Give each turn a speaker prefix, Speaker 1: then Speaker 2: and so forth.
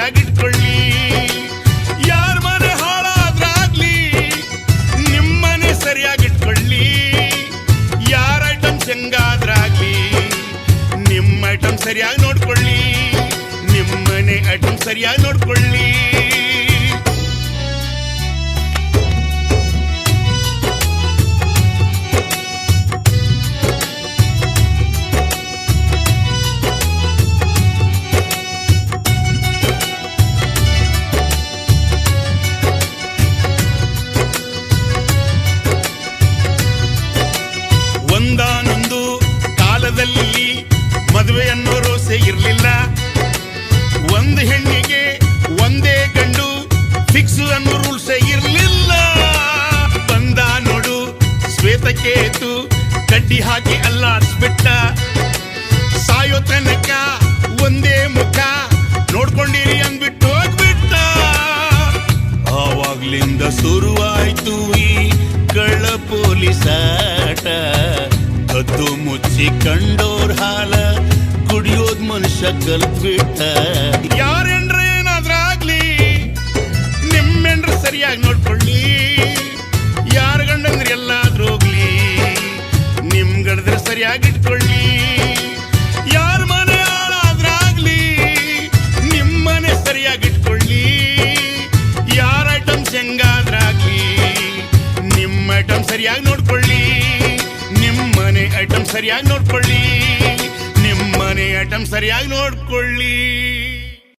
Speaker 1: ಸರಿಯಾಗಿಟ್ಕೊಳ್ಳಿ. ಯಾರ ಮನೆ ಹಾಳಾದ್ರಾಗ್ಲಿ ನಿಮ್ಮನೆ ಸರಿಯಾಗಿಟ್ಕೊಳ್ಳಿ. ಯಾರ ಐಟಮ್ಸ್ ಹೆಂಗಾದ್ರಾಗ್ಲಿ ನಿಮ್ಮ ಐಟಮ್ ಸರಿಯಾಗಿ ನೋಡ್ಕೊಳ್ಳಿ. ನಿಮ್ಮನೆ ಐಟಮ್ ಸರಿಯಾಗಿ ನೋಡ್ಕೊಳ್ಳಿ. ಒಂದಾನೊಂದು ಕಾಲದಲ್ಲಿ ಮದುವೆ ಅನ್ನೋ ರೋಸೆ ಇರಲಿಲ್ಲ. ಒಂದು ಹೆಣ್ಣಿಗೆ ಒಂದೇ ಗಂಡು ಫಿಕ್ಸ್ ಅನ್ನೋ ರೂಲ್ಸೇ ಇರಲಿಲ್ಲ. ಬಂದ ನೋಡು ಶ್ವೇತಕೇತು ಕಡ್ಡಿ ಹಾಕಿ ಅಲ್ಲಾಡ್ಸ್ಬಿಟ್ಟ. ಸಾಯೋ ತನಕ ಒಂದೇ ಮುಖ ನೋಡ್ಕೊಂಡಿರಿ ಅಂದ್ಬಿಟ್ಟು ಹೋಗ್ಬಿಟ್ಟ. ಆವಾಗ್ಲಿಂದ ಶುರುವಾಯ್ತು ಈ ಕಳ್ಳ ಪೊಲೀಸಾಟ. ಕದ್ದು ಮುಚ್ಚಿ ಕಂಡೋರ್ ಹಾಲ ಕುಡಿಯೋದ್ ಮನುಷ್ಯ ಕಲ್ತ್ಬಿಟ್ಟ. ಯಾರೆಂಡ್ರ ಏನಾದ್ರಾಗ್ಲಿ ನಿಮ್ಮೆಂಡ್ರ ಸರಿಯಾಗಿ ನೋಡ್ಕೊಳ್ಳಿ. ಯಾರ ಗಂಡಂದ್ರೆ ಎಲ್ಲಾದ್ರೂ ಹೋಗ್ಲಿ ನಿಮ್ ಗಂಡದ್ರೆ ಸರಿಯಾಗಿಟ್ಕೊಳ್ಳಿ. ಯಾರ ಮನೆ ಹಾಳಾದ್ರಾಗ್ಲಿ ನಿಮ್ಮನೆ ಸರಿಯಾಗಿಟ್ಕೊಳ್ಳಿ. ಯಾರ ಐಟಮ್ಸ್ ಹೆಂಗಾದ್ರಾಗ್ಲಿ ನಿಮ್ಮ ಐಟಮ್ ಸರಿಯಾಗಿ ನೋಡ್ಕೊಳ್ಳಿ. ನಿಮ್ಮನೆ ಐಟಮ್ ಸರಿಯಾಗಿ ನೋಡ್ಕೊಳ್ಳಿ. ನಿಮ್ಮನೆ ಐಟಮ್ ಸರಿಯಾಗಿ ನೋಡ್ಕೊಳ್ಳಿ.